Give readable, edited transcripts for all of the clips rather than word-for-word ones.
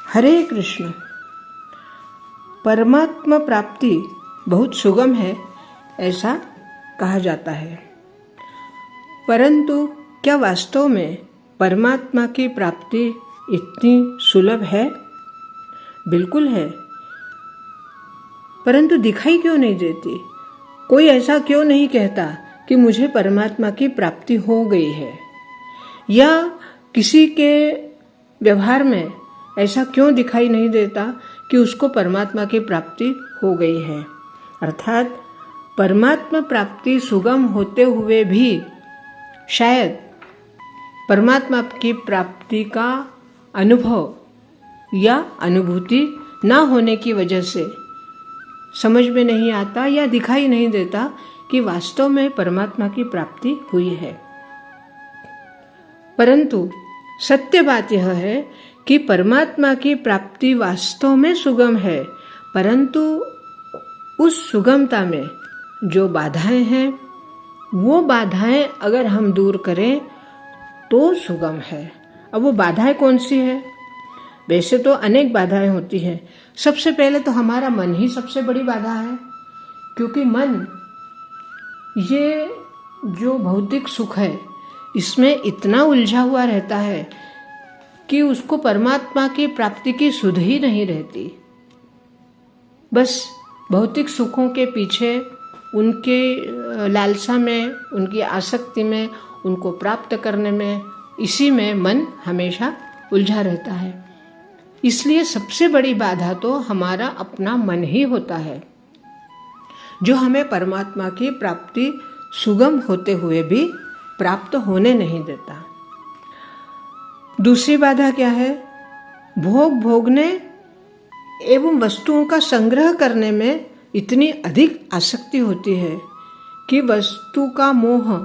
हरे कृष्ण। परमात्मा प्राप्ति बहुत सुगम है ऐसा कहा जाता है, परंतु क्या वास्तव में परमात्मा की प्राप्ति इतनी सुलभ है? बिल्कुल है, परंतु दिखाई क्यों नहीं देती? कोई ऐसा क्यों नहीं कहता कि मुझे परमात्मा की प्राप्ति हो गई है? या किसी के व्यवहार में ऐसा क्यों दिखाई नहीं देता कि उसको परमात्मा की प्राप्ति हो गई है? अर्थात परमात्मा प्राप्ति सुगम होते हुए भी शायद परमात्मा की प्राप्ति का अनुभव या अनुभूति ना होने की वजह से समझ में नहीं आता या दिखाई नहीं देता कि वास्तव में परमात्मा की प्राप्ति हुई है। परंतु सत्य बात यह है कि परमात्मा की प्राप्ति वास्तव में सुगम है, परंतु उस सुगमता में जो बाधाएं हैं वो बाधाएं अगर हम दूर करें तो सुगम है। अब वो बाधाएं कौन सी है? वैसे तो अनेक बाधाएं होती हैं। सबसे पहले तो हमारा मन ही सबसे बड़ी बाधा है, क्योंकि मन ये जो भौतिक सुख है इसमें इतना उलझा हुआ रहता है कि उसको परमात्मा की प्राप्ति की सुध ही नहीं रहती। बस भौतिक सुखों के पीछे, उनके लालसा में, उनकी आसक्ति में, उनको प्राप्त करने में, इसी में मन हमेशा उलझा रहता है। इसलिए सबसे बड़ी बाधा तो हमारा अपना मन ही होता है, जो हमें परमात्मा की प्राप्ति सुगम होते हुए भी प्राप्त होने नहीं देता। दूसरी बाधा क्या है? भोग भोगने एवं वस्तुओं का संग्रह करने में इतनी अधिक आसक्ति होती है कि वस्तु का मोह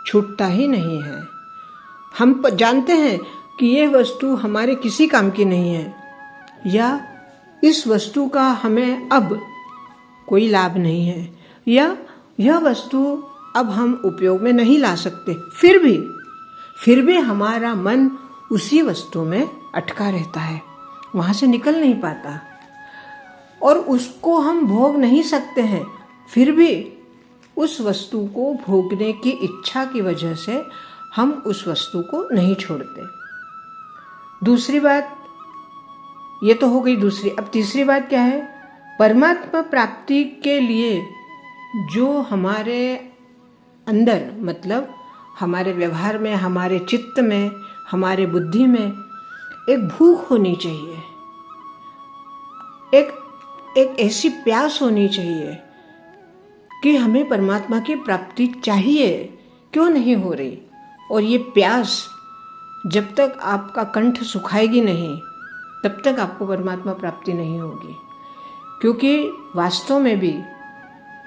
छूटता ही नहीं है। हम जानते हैं कि यह वस्तु हमारे किसी काम की नहीं है, या इस वस्तु का हमें अब कोई लाभ नहीं है, या यह वस्तु अब हम उपयोग में नहीं ला सकते, फिर भी हमारा मन उसी वस्तु में अटका रहता है, वहाँ से निकल नहीं पाता, और उसको हम भोग नहीं सकते हैं, फिर भी उस वस्तु को भोगने की इच्छा की वजह से हम उस वस्तु को नहीं छोड़ते। दूसरी बात ये तो हो गई दूसरी। अब तीसरी बात क्या है? परमात्मा प्राप्ति के लिए जो हमारे अंदर, मतलब हमारे व्यवहार में, हमारे चित्त में, हमारे बुद्धि में एक भूख होनी चाहिए, एक ऐसी प्यास होनी चाहिए कि हमें परमात्मा की प्राप्ति चाहिए, क्यों नहीं हो रही? और ये प्यास जब तक आपका कंठ सुखाएगी नहीं, तब तक आपको परमात्मा प्राप्ति नहीं होगी। क्योंकि वास्तव में भी,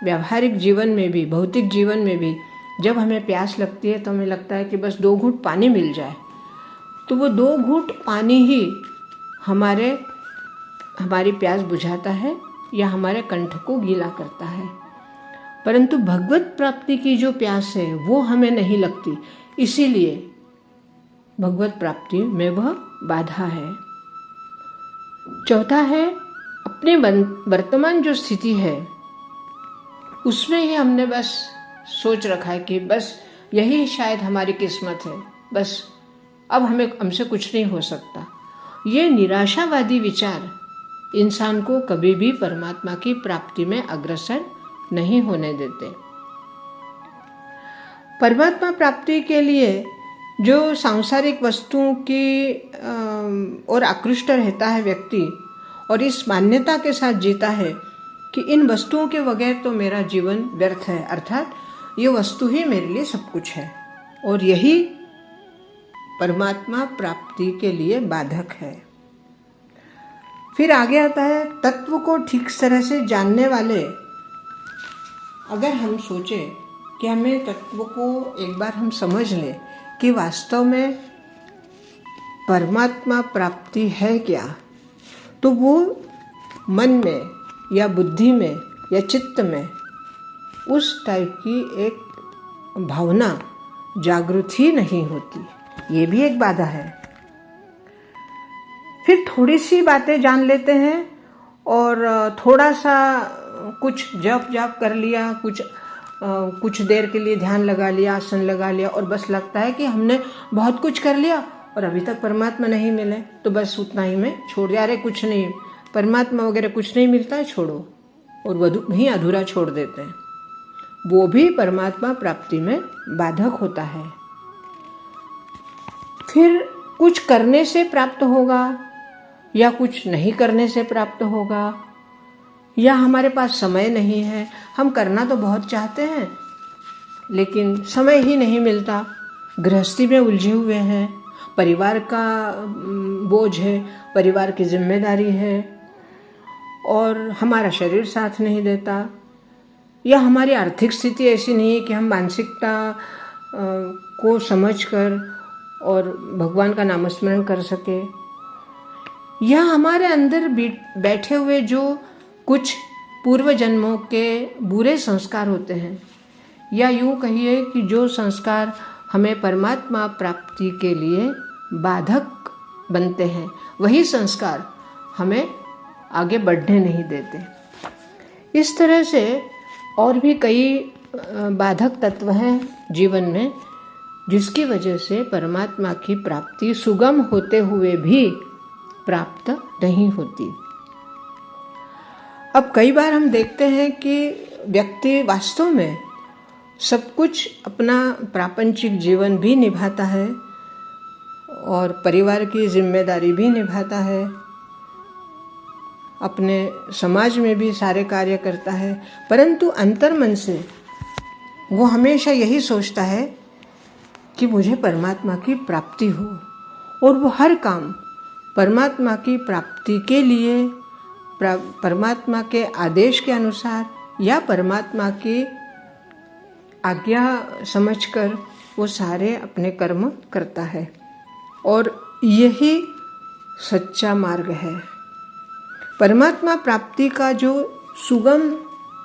व्यावहारिक जीवन में भी, भौतिक जीवन में भी, जब हमें प्यास लगती है तो हमें लगता है कि बस 2 घूंट पानी मिल जाए, तो वो 2 घूंट पानी ही हमारी प्यास बुझाता है या हमारे कंठ को गीला करता है। परंतु भगवत प्राप्ति की जो प्यास है वो हमें नहीं लगती, इसीलिए भगवत प्राप्ति में वह बाधा है। चौथा है, अपने वर्तमान जो स्थिति है उसमें ही हमने बस सोच रखा है कि बस यही शायद हमारी किस्मत है, बस अब हमसे कुछ नहीं हो सकता। ये निराशावादी विचार इंसान को कभी भी परमात्मा की प्राप्ति में अग्रसर नहीं होने देते। परमात्मा प्राप्ति के लिए जो सांसारिक वस्तुओं की और आकृष्ट रहता है व्यक्ति, और इस मान्यता के साथ जीता है कि इन वस्तुओं के बगैर तो मेरा जीवन व्यर्थ है, अर्थात ये वस्तु ही मेरे लिए सब कुछ है, और यही परमात्मा प्राप्ति के लिए बाधक है। फिर आगे आता है, तत्व को ठीक तरह से जानने वाले, अगर हम सोचें कि हमें तत्व को एक बार हम समझ लें कि वास्तव में परमात्मा प्राप्ति है क्या, तो वो मन में या बुद्धि में या चित्त में उस टाइप की एक भावना जागृत ही नहीं होती। ये भी एक बाधा है। फिर थोड़ी सी बातें जान लेते हैं और थोड़ा सा कुछ जप जाप कर लिया, कुछ देर के लिए ध्यान लगा लिया, आसन लगा लिया, और बस लगता है कि हमने बहुत कुछ कर लिया और अभी तक परमात्मा नहीं मिले, तो बस उतना ही में छोड़ दिया। अरे कुछ नहीं, परमात्मा वगैरह कुछ नहीं मिलता है, छोड़ो, और वहीं अधूरा छोड़ देते हैं। वो भी परमात्मा प्राप्ति में बाधक होता है। फिर कुछ करने से प्राप्त होगा या कुछ नहीं करने से प्राप्त होगा, या हमारे पास समय नहीं है, हम करना तो बहुत चाहते हैं लेकिन समय ही नहीं मिलता, गृहस्थी में उलझे हुए हैं, परिवार का बोझ है, परिवार की जिम्मेदारी है, और हमारा शरीर साथ नहीं देता, या हमारी आर्थिक स्थिति ऐसी नहीं है कि हम मानसिकता को समझकर और भगवान का नामस्मरण कर सके, या हमारे अंदर बैठे हुए जो कुछ पूर्व जन्मों के बुरे संस्कार होते हैं, या यूँ कहिए कि जो संस्कार हमें परमात्मा प्राप्ति के लिए बाधक बनते हैं, वही संस्कार हमें आगे बढ़ने नहीं देते। इस तरह से और भी कई बाधक तत्व हैं जीवन में, जिसकी वजह से परमात्मा की प्राप्ति सुगम होते हुए भी प्राप्त नहीं होती। अब कई बार हम देखते हैं कि व्यक्ति वास्तव में सब कुछ अपना प्रापंचिक जीवन भी निभाता है और परिवार की जिम्मेदारी भी निभाता है, अपने समाज में भी सारे कार्य करता है, परंतु अंतर्मन से वो हमेशा यही सोचता है कि मुझे परमात्मा की प्राप्ति हो, और वो हर काम परमात्मा की प्राप्ति के लिए, परमात्मा के आदेश के अनुसार या परमात्मा की आज्ञा समझकर वो सारे अपने कर्म करता है, और यही सच्चा मार्ग है। परमात्मा प्राप्ति का जो सुगम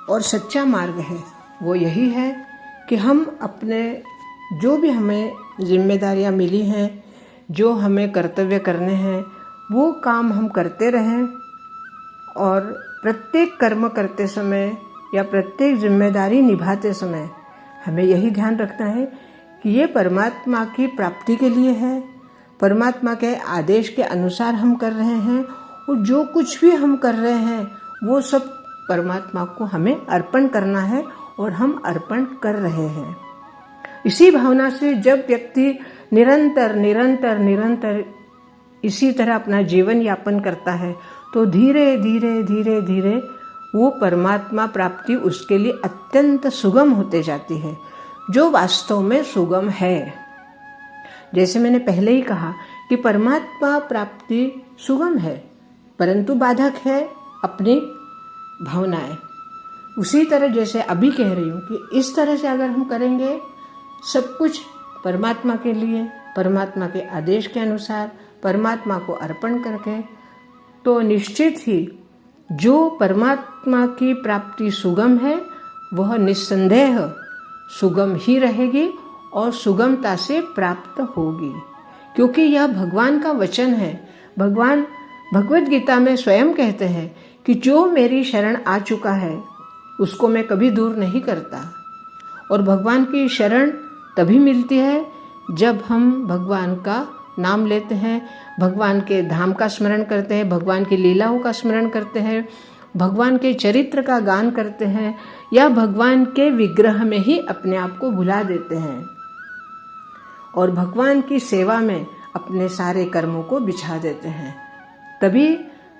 और सच्चा मार्ग है वो यही है कि हम अपने जो भी हमें जिम्मेदारियां मिली हैं, जो हमें कर्तव्य करने हैं, वो काम हम करते रहें, और प्रत्येक कर्म करते समय या प्रत्येक जिम्मेदारी निभाते समय हमें यही ध्यान रखना है कि ये परमात्मा की प्राप्ति के लिए है, परमात्मा के आदेश के अनुसार हम कर रहे हैं, और जो कुछ भी हम कर रहे हैं वो सब परमात्मा को हमें अर्पण करना है, और हम अर्पण कर रहे हैं। इसी भावना से जब व्यक्ति निरंतर निरंतर निरंतर इसी तरह अपना जीवन यापन करता है, तो धीरे धीरे धीरे धीरे वो परमात्मा प्राप्ति उसके लिए अत्यंत सुगम होते जाती है, जो वास्तव में सुगम है। जैसे मैंने पहले ही कहा कि परमात्मा प्राप्ति सुगम है, परंतु बाधक है अपनी भावनाएं। उसी तरह जैसे अभी कह रही हूँ कि इस तरह से अगर हम करेंगे सब कुछ परमात्मा के लिए, परमात्मा के आदेश के अनुसार, परमात्मा को अर्पण करके, तो निश्चित ही जो परमात्मा की प्राप्ति सुगम है वह निस्संदेह सुगम ही रहेगी और सुगमता से प्राप्त होगी, क्योंकि यह भगवान का वचन है। भगवान भगवद गीता में स्वयं कहते हैं कि जो मेरी शरण आ चुका है उसको मैं कभी दूर नहीं करता, और भगवान की शरण तभी मिलती है जब हम भगवान का नाम लेते हैं, भगवान के धाम का स्मरण करते हैं, भगवान की लीलाओं का स्मरण करते हैं, भगवान के चरित्र का गान करते हैं, या भगवान के विग्रह में ही अपने आप को भुला देते हैं और भगवान की सेवा में अपने सारे कर्मों को बिछा देते हैं। तभी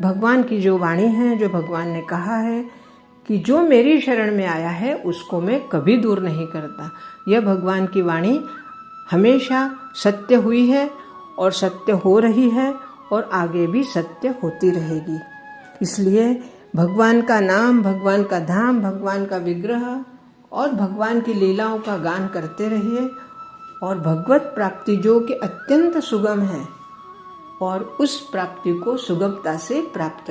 भगवान की जो वाणी है, जो भगवान ने कहा है कि जो मेरी शरण में आया है उसको मैं कभी दूर नहीं करता, यह भगवान की वाणी हमेशा सत्य हुई है और सत्य हो रही है और आगे भी सत्य होती रहेगी। इसलिए भगवान का नाम, भगवान का धाम, भगवान का विग्रह और भगवान की लीलाओं का गान करते रहिए, और भगवत प्राप्ति जो कि अत्यंत सुगम है, और उस प्राप्ति को सुगमता से प्राप्त